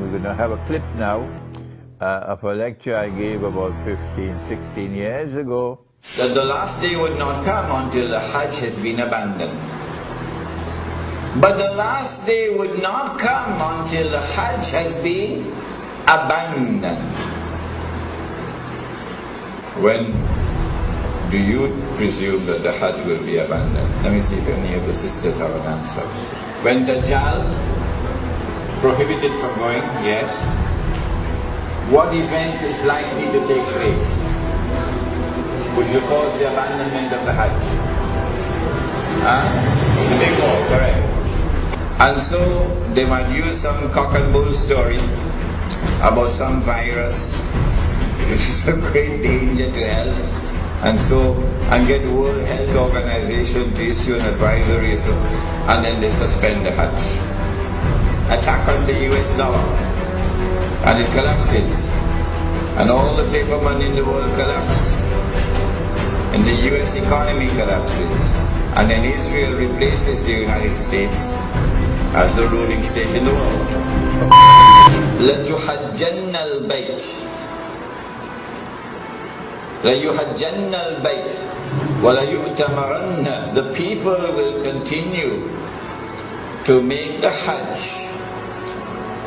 and we're going to have a clip now of a lecture I gave about 15, 16 years ago. That the last day would not come until the Hajj has been abandoned. But the last day would not come until the Hajj has been abandoned. When do you presume that the Hajj will be abandoned? Let me see if any of the sisters have an answer. When Dajjal prohibited from going, yes. What event is likely to take place which will cause the abandonment of the Hajj? The big war, correct. And so they might use some cock and bull story about some virus which is a great danger to health, and get World Health Organization to issue an advisory, and then they suspend the Hajj. Attack on the US dollar, and it collapses, and all the paper money in the world collapse, and the US economy collapses, and then Israel replaces the United States as the ruling state in the world. لَتُحَجَّنَّ الْبَيْتِ لَيُحَجَّنَّ الْبَيْتِ وَلَيُؤْتَمَرَنَّ. The people will continue to make the Hajj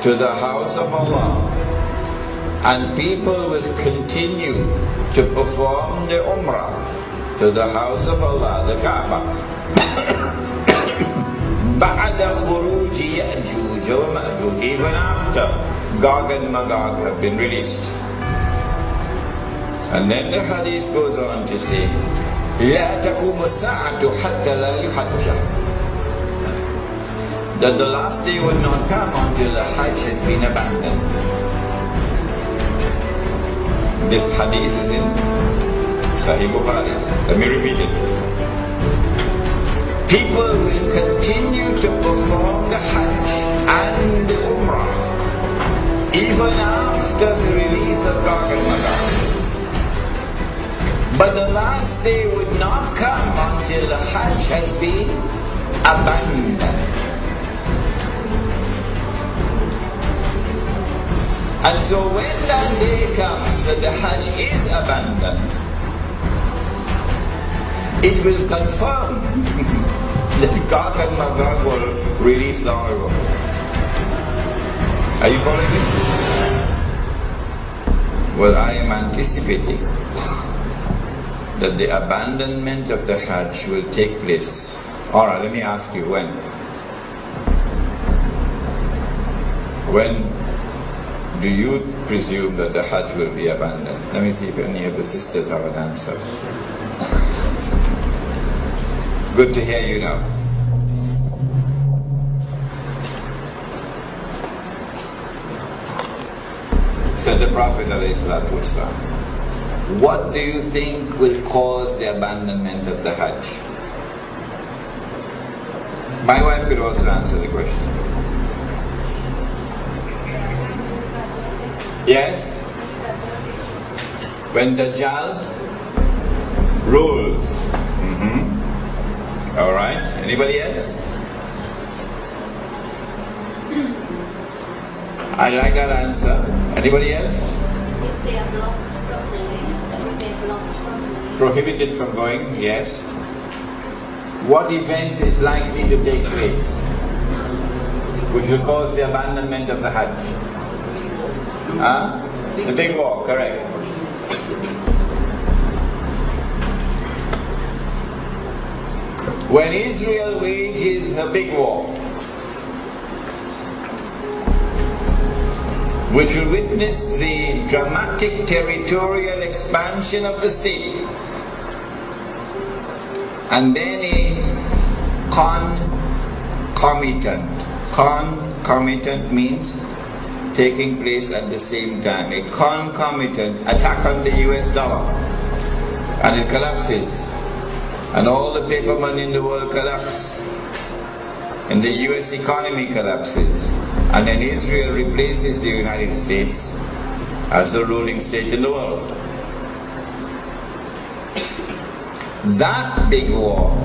to the house of Allah, and people will continue to perform the Umrah to the house of Allah, the Kaaba. بَعْدَ خُرُوجِ يَأْجُوجَ وَمَأْجُوجَ. Even after Gog and Magog have been released. And then the hadith goes on to say, لَا تَقُومُ السَّاعَةُ حَتَّى لَا يُحَجَّ. That the last day would not come until the Hajj has been abandoned. This hadith is in Sahih Bukhari. Let me repeat it. People will continue to perform the Hajj and the Umrah even after the release of Gog and Magog. But the last day would not come until the Hajj has been abandoned. And so when that day comes that the Hajj is abandoned, it will confirm that Gog and Magog were released long ago. Are you following me? Well, I am anticipating that the abandonment of the Hajj will take place. Alright, let me ask you, when? When do you presume that the Hajj will be abandoned? Let me see if any of the sisters have an answer. Good to hear you now. Said the Prophet ﷺ, what do you think will cause the abandonment of the Hajj? My wife could also answer the question. Yes? When Dajjal rules. Alright, anybody else? I like that answer. Anybody else? If they are blocked from the Prohibited from going, yes. What event is likely to take place which will cause the abandonment of the Hajj? The big war, correct. When Israel wages a big war, which will witness the dramatic territorial expansion of the state, and then a concomitant means taking place at the same time, a concomitant attack on the US dollar, and it collapses, and all the paper money in the world collapse, and the US economy collapses, and then Israel replaces the United States as the ruling state in the world. That big war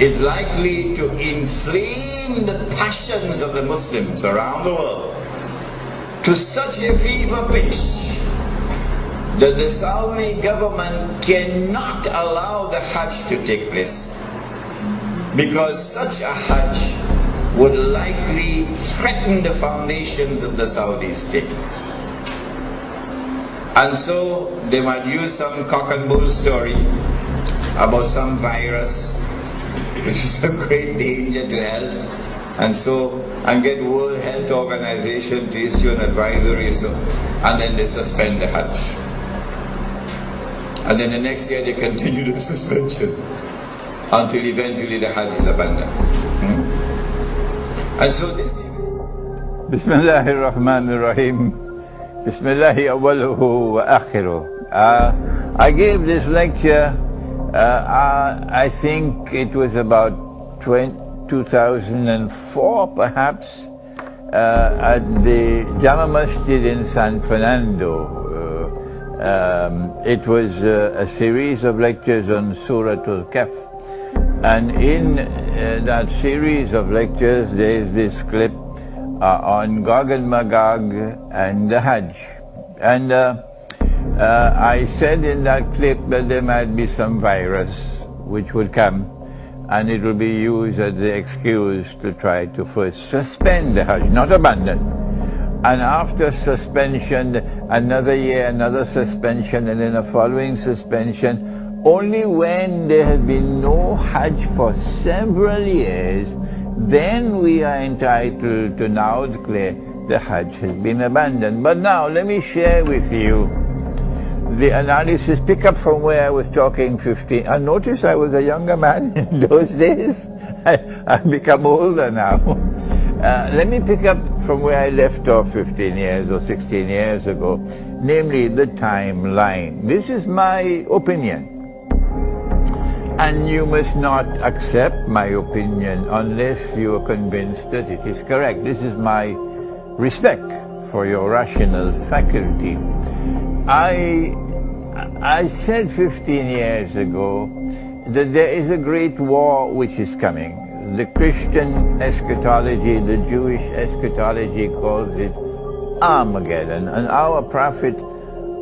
is likely to inflame the passions of the Muslims around the world to such a fever pitch that the Saudi government cannot allow the Hajj to take place, because such a Hajj would likely threaten the foundations of the Saudi state. And so they might use some cock and bull story about some virus which is a great danger to health, and get World Health Organization to issue an advisory, and then they suspend the Hajj. And then the next year they continue the suspension until eventually the Hajj is abandoned. And so this Bismillahir Rahmanir Rahim. Bismillahi awwaluhu wa akhiruh. I gave this lecture, I think it was about 2004 perhaps, at the Jama Masjid in San Fernando. It was a series of lectures on Surah Al-Kahf. And in that series of lectures, there is this clip on Gog and Magog and the Hajj. And I said in that clip that there might be some virus which would come, and it will be used as the excuse to try to first suspend the Hajj, not abandon. And after suspension, another year, another suspension, and then a following suspension. Only when there has been no Hajj for several years, then we are entitled to now declare the Hajj has been abandoned. But now let me share with you the analysis, pick up from where I was talking 15. And notice I was a younger man in those days. I've become older now. Let me pick up from where I left off 15 years or 16 years ago, namely the timeline. This is my opinion. And you must not accept my opinion unless you are convinced that it is correct. This is my respect for your rational faculty. I said 15 years ago that there is a great war which is coming. The Christian eschatology, the Jewish eschatology calls it Armageddon. And our Prophet,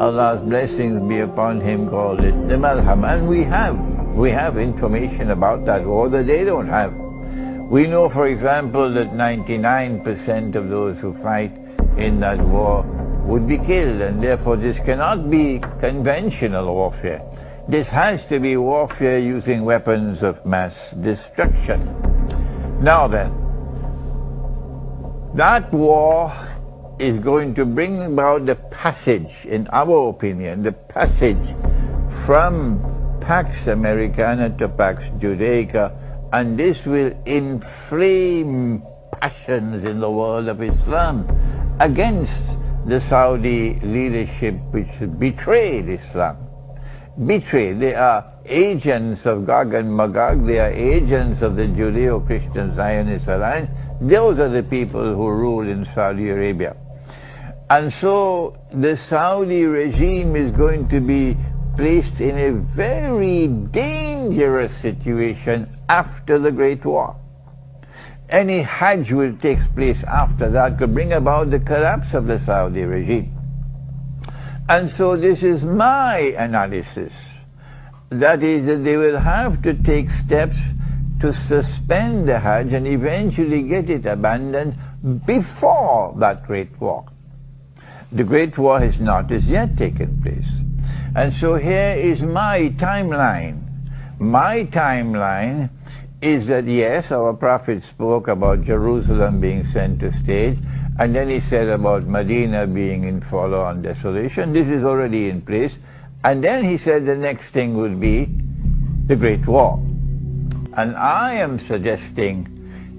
Allah's blessings be upon him, called it the Malham. And we have information about that war that they don't have. We know, for example, that 99% of those who fight in that war would be killed, and therefore this cannot be conventional warfare. This has to be warfare using weapons of mass destruction. Now then, that war is going to bring about the passage, in our opinion, the passage from Pax Americana to Pax Judaica, and this will inflame passions in the world of Islam against the Saudi leadership, which betrayed Islam. Betrayed. They are agents of Gog and Magog. They are agents of the Judeo-Christian Zionist Alliance. Those are the people who rule in Saudi Arabia. And so the Saudi regime is going to be placed in a very dangerous situation after the Great War. Any Hajj which takes place after that could bring about the collapse of the Saudi regime. And so this is my analysis. That is, that they will have to take steps to suspend the Hajj and eventually get it abandoned before that Great War. The Great War has not as yet taken place. And so here is my timeline. My timeline is that, yes, our Prophet spoke about Jerusalem being center stage, and then he said about Medina being in forlorn desolation. This is already in place. And then he said the next thing would be the Great War. And I am suggesting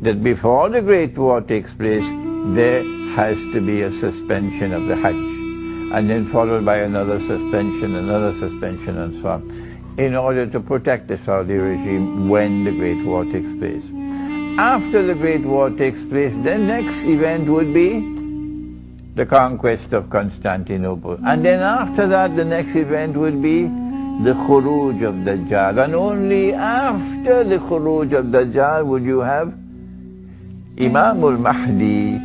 that before the Great War takes place, there has to be a suspension of the Hajj, and then followed by another suspension, and so on, in order to protect the Saudi regime when the Great War takes place. After the Great War takes place, the next event would be the conquest of Constantinople. And then after that, the next event would be the khuruj of Dajjal, and only after the khuruj of Dajjal would you have Imam al-Mahdi,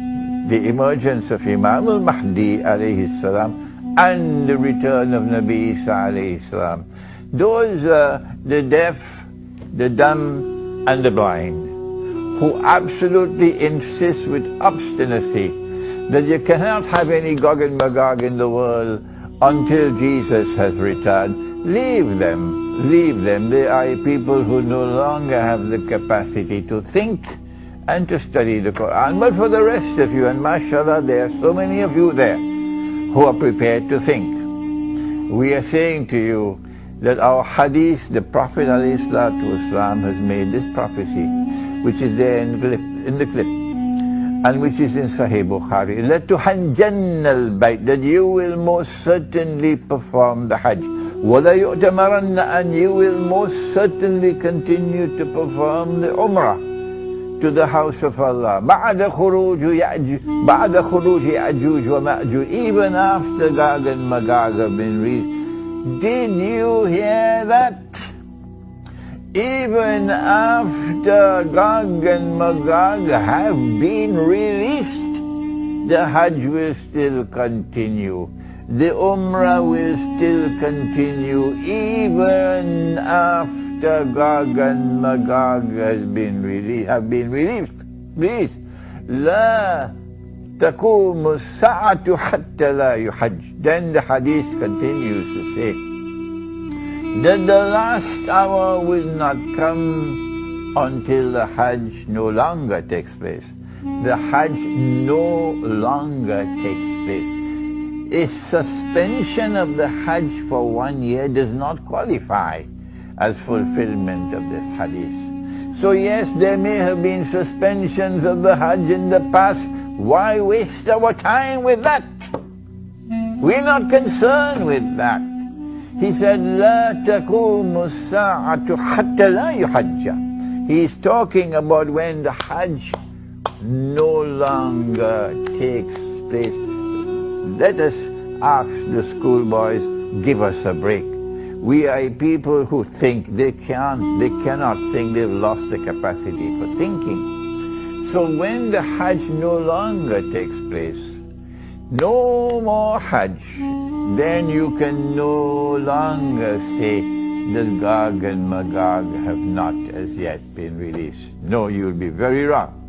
the emergence of Imam al-Mahdi alayhi salam, and the return of Nabi Isa alayhi salam. Those the deaf, the dumb, and the blind, who absolutely insist with obstinacy that you cannot have any Gog and Magog in the world until Jesus has returned. Leave them, leave them. They are people who no longer have the capacity to think and to study the Quran. But for the rest of you, and mashallah, there are so many of you there who are prepared to think. We are saying to you that our hadith, the Prophet ﷺ has made this prophecy, which is there in the clip, and which is in Sahih Bukhari, لَتُحَجَّنَّ الْبَيْتِ, that you will most certainly perform the Hajj. وَلَا يُؤْتَمَرَنَّ, and you will most certainly continue to perform the Umrah to the house of Allah. بَعْدَ خُرُوجِ يَأْجُوجِ وَمَأْجُوجِ, even after Gog and Magog have been released. Did you hear that? Even after Gog and Magog have been released, the Hajj will still continue. The Umrah will still continue even after Gog and Magog have been released. لا تقوم الساعة حتى لا يحج. Then the hadith continues to say that the last hour will not come until the Hajj no longer takes place. The Hajj no longer takes place. A suspension of the Hajj for 1 year does not qualify as fulfillment of this hadith. So yes, there may have been suspensions of the Hajj in the past. Why waste our time with that? We're not concerned with that. He said, لا تقوم الساعة حتى لا يحج. He's talking about when the Hajj no longer takes place. Let us ask the schoolboys, give us a break. We are people who think. They cannot think. They've lost the capacity for thinking. So when the Hajj no longer takes place, no more Hajj, then you can no longer say that Gog and Magog have not as yet been released. No, you'll be very wrong.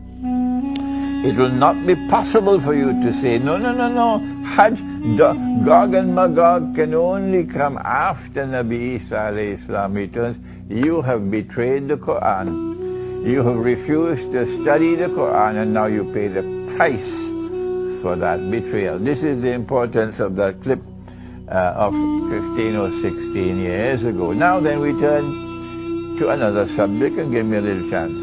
It will not be possible for you to say, no, Hajj, Gog and Magog can only come after Nabi Isa alayhi salam returns. You have betrayed the Quran. You have refused to study the Quran, and now you pay the price for that betrayal. This is the importance of that clip of 15 or 16 years ago. Now then we turn to another subject, and give me a little chance.